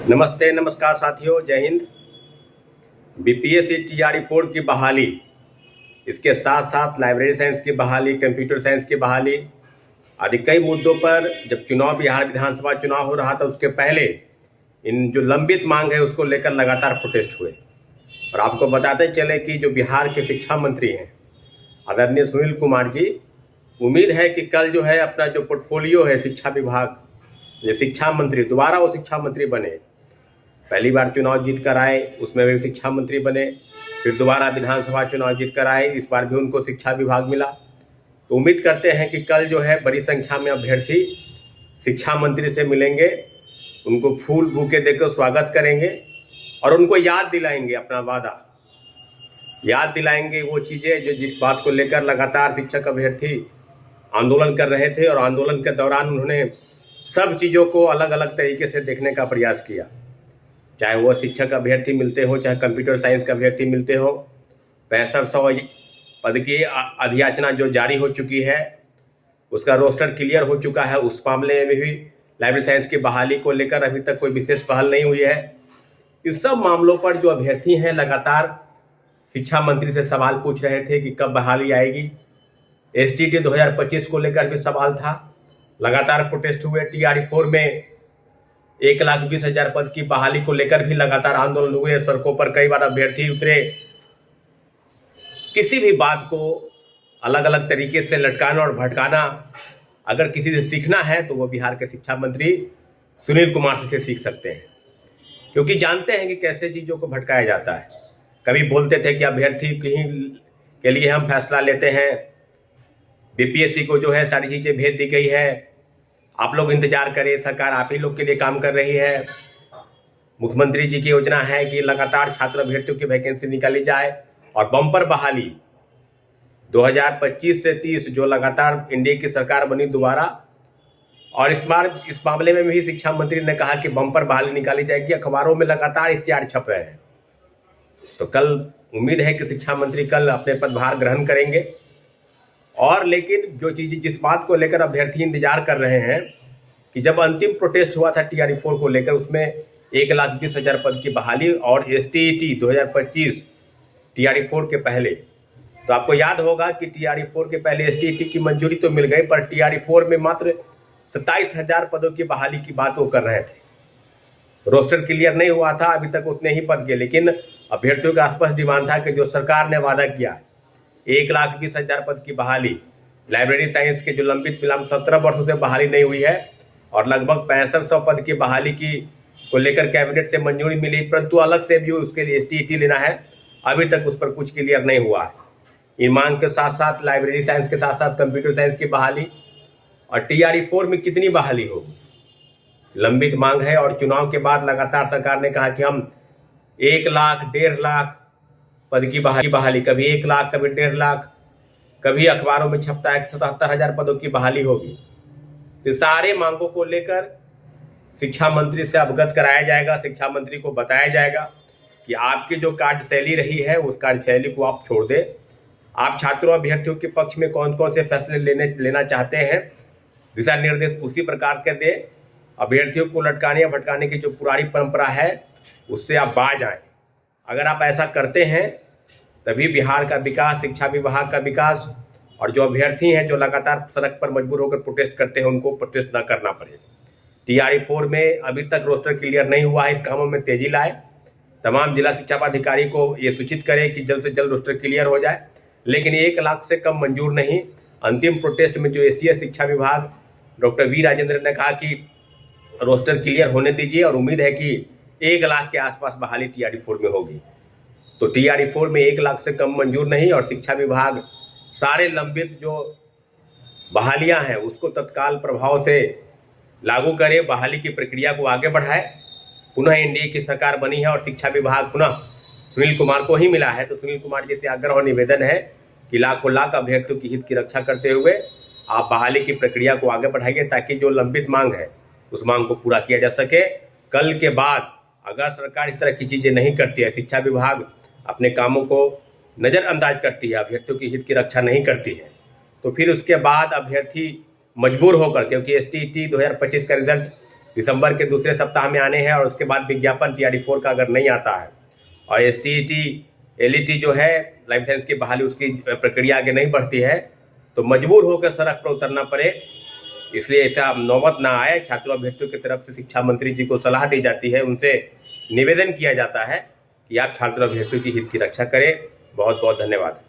नमस्ते नमस्कार साथियों, जय हिंद। बीपीएससी टीआरई 4 की बहाली, इसके साथ साथ लाइब्रेरी साइंस की बहाली, कंप्यूटर साइंस की बहाली आदि कई मुद्दों पर जब चुनाव बिहार विधानसभा चुनाव हो रहा था उसके पहले इन जो लंबित मांग है उसको लेकर लगातार प्रोटेस्ट हुए। और आपको बताते चले कि जो बिहार के शिक्षा मंत्री हैं आदरणीय सुनील कुमार जी, उम्मीद है कि कल जो है अपना जो पोर्टफोलियो है शिक्षा विभाग, जो शिक्षा मंत्री दोबारा वो शिक्षा मंत्री बने। पहली बार चुनाव जीत कर आए, उसमें भी शिक्षा मंत्री बने, फिर दोबारा विधानसभा चुनाव जीत कर आए, इस बार भी उनको शिक्षा विभाग मिला। तो उम्मीद करते हैं कि कल जो है बड़ी संख्या में अभ्यर्थी शिक्षा मंत्री से मिलेंगे, उनको फूल बुके देकर स्वागत करेंगे और उनको याद दिलाएंगे अपना वादा, याद दिलाएंगे वो चीज़ें जो जिस बात को लेकर लगातार शिक्षक अभ्यर्थी आंदोलन कर रहे थे और आंदोलन के दौरान उन्होंने सब चीज़ों को अलग अलग तरीके से देखने का प्रयास किया। चाहे वो शिक्षक अभ्यर्थी मिलते हो, चाहे कंप्यूटर साइंस का अभ्यर्थी मिलते हो, 6500 पद की अधियाचना जो जारी हो चुकी है उसका रोस्टर क्लियर हो चुका है। उस मामले में भी लाइब्रेरी साइंस की बहाली को लेकर अभी तक कोई विशेष पहल नहीं हुई है। इस सब मामलों पर जो अभ्यर्थी हैं लगातार शिक्षा मंत्री से सवाल पूछ रहे थे कि कब बहाली आएगी। एसटीटी 2025 को लेकर भी सवाल था। लगातार प्रोटेस्ट हुए। टीआरई 4 में 1,20,000 पद की बहाली को लेकर भी लगातार आंदोलन हुए। सड़कों पर कई बार अभ्यर्थी उतरे। किसी भी बात को अलग अलग तरीके से लटकाना और भटकाना अगर किसी से सीखना है तो वो बिहार के शिक्षा मंत्री सुनील कुमार से सीख सकते हैं, क्योंकि जानते हैं कि कैसे चीज़ों को भटकाया जाता है। कभी बोलते थे कि अभ्यर्थी के लिए हम फैसला लेते हैं, बीपीएससी को जो है सारी चीज़ें भेज दी गई है, आप लोग इंतजार करें, सरकार आप ही लोग के लिए काम कर रही है। मुख्यमंत्री जी की योजना है कि लगातार छात्र अभ्यर्थियों की वैकेंसी निकाली जाए और बम्पर बहाली 2025 से 30 जो लगातार एनडीए की सरकार बनी दोबारा, और इस बार इस मामले में भी शिक्षा मंत्री ने कहा कि बम्पर बहाली निकाली जाएगी। अखबारों में लगातार इश्तिहार छप रहे हैं। तो कल उम्मीद है कि शिक्षा मंत्री कल अपने पदभार ग्रहण करेंगे। और लेकिन जो चीज़ जिस बात को लेकर अभ्यर्थी इंतजार कर रहे हैं कि जब अंतिम प्रोटेस्ट हुआ था टीआरई 4 को लेकर, उसमें 1,20,000 पद की बहाली और एसटीईटी 2025 टीआरई 4 के पहले, तो आपको याद होगा कि टीआरई 4 के पहले एसटीईटी की मंजूरी तो मिल गई, पर टीआरई 4 में मात्र 27,000 पदों की बहाली की बात वो कर रहे थे। रोस्टर क्लियर नहीं हुआ था अभी तक उतने ही पद के, लेकिन अभ्यर्थियों का स्पष्ट डिमांड था कि जो सरकार ने वादा किया 1,20,000 पद की बहाली, लाइब्रेरी साइंस के जो लंबित विलंब 17 वर्षों से बहाली नहीं हुई है और लगभग 6500 पद की बहाली की को लेकर कैबिनेट से मंजूरी मिली, परंतु अलग से भी उसके लिए एसटीईटी लेना है, अभी तक उस पर कुछ क्लियर नहीं हुआ है। इन मांग के साथ साथ लाइब्रेरी साइंस के साथ साथ कंप्यूटर साइंस की बहाली और टीआरई 4 में कितनी बहाली होगी, लंबित मांग है। और चुनाव के बाद लगातार सरकार ने कहा कि हम 1 लाख 1.5 लाख पद की बहाली, कभी 1 लाख, कभी 1.5 लाख, कभी अखबारों में छपता है कि 77,000 पदों की बहाली होगी। तो सारे मांगों को लेकर शिक्षा मंत्री से अवगत कराया जाएगा। शिक्षा मंत्री को बताया जाएगा कि आपकी जो कार्यशैली रही है उस कार्यशैली को आप छोड़ दें। आप छात्रों अभ्यर्थियों के पक्ष में कौन कौन से फैसले लेना चाहते हैं, दिशा निर्देश उसी प्रकार के दें। अभ्यर्थियों को लटकाने या भटकाने की जो पुरानी परंपरा है उससे आप बाज आएँ। अगर आप ऐसा करते हैं तभी बिहार का विकास, शिक्षा विभाग का विकास, और जो अभ्यर्थी हैं जो लगातार सड़क पर मजबूर होकर प्रोटेस्ट करते हैं उनको प्रोटेस्ट ना करना पड़े। टीआरई 4 में अभी तक रोस्टर क्लियर नहीं हुआ है, इस कामों में तेजी लाए। तमाम जिला शिक्षा पदाधिकारी को ये सूचित करें कि जल्द से जल्द रोस्टर क्लियर हो जाए, लेकिन 1 लाख से कम मंजूर नहीं। अंतिम प्रोटेस्ट में जो एसीएस शिक्षा विभाग डॉक्टर वी राजेंद्र ने कहा कि रोस्टर क्लियर होने दीजिए और उम्मीद है कि 1 लाख के आसपास बहाली टीआरई 4 में होगी। तो टीआरई 4 में 1 लाख से कम मंजूर नहीं, और शिक्षा विभाग सारे लंबित जो बहालियां हैं उसको तत्काल प्रभाव से लागू करे, बहाली की प्रक्रिया को आगे बढ़ाए। पुनः एनडीए की सरकार बनी है और शिक्षा विभाग पुनः सुनील कुमार को ही मिला है, तो सुनील कुमार जी से आग्रह और निवेदन है कि लाखों लाख अभ्यर्थियों की हित की रक्षा करते हुए आप बहाली की प्रक्रिया को आगे बढ़ाइए, ताकि जो लंबित मांग है उस मांग को पूरा किया जा सके। कल के बाद अगर सरकार इस तरह की चीज़ें नहीं करती है, शिक्षा विभाग अपने कामों को नज़रअंदाज करती है, अभ्यर्थियों की हित की रक्षा नहीं करती है, तो फिर उसके बाद अभ्यर्थी मजबूर होकर, क्योंकि एसटीईटी 2025 का रिजल्ट दिसंबर के दूसरे सप्ताह में आने हैं और उसके बाद विज्ञापन TRD4 का अगर नहीं आता है और STET LET जो है लाइसेंस की बहाली उसकी प्रक्रिया आगे नहीं बढ़ती है तो मजबूर होकर सड़क पर उतरना पड़े। इसलिए ऐसा नौबत ना आए। छात्रों अभ्यर्थियों की तरफ से शिक्षा मंत्री जी को सलाह दी जाती है, उनसे निवेदन किया जाता है कि आप छात्र अभ्यर्थियों की हित की रक्षा करें। बहुत बहुत धन्यवाद।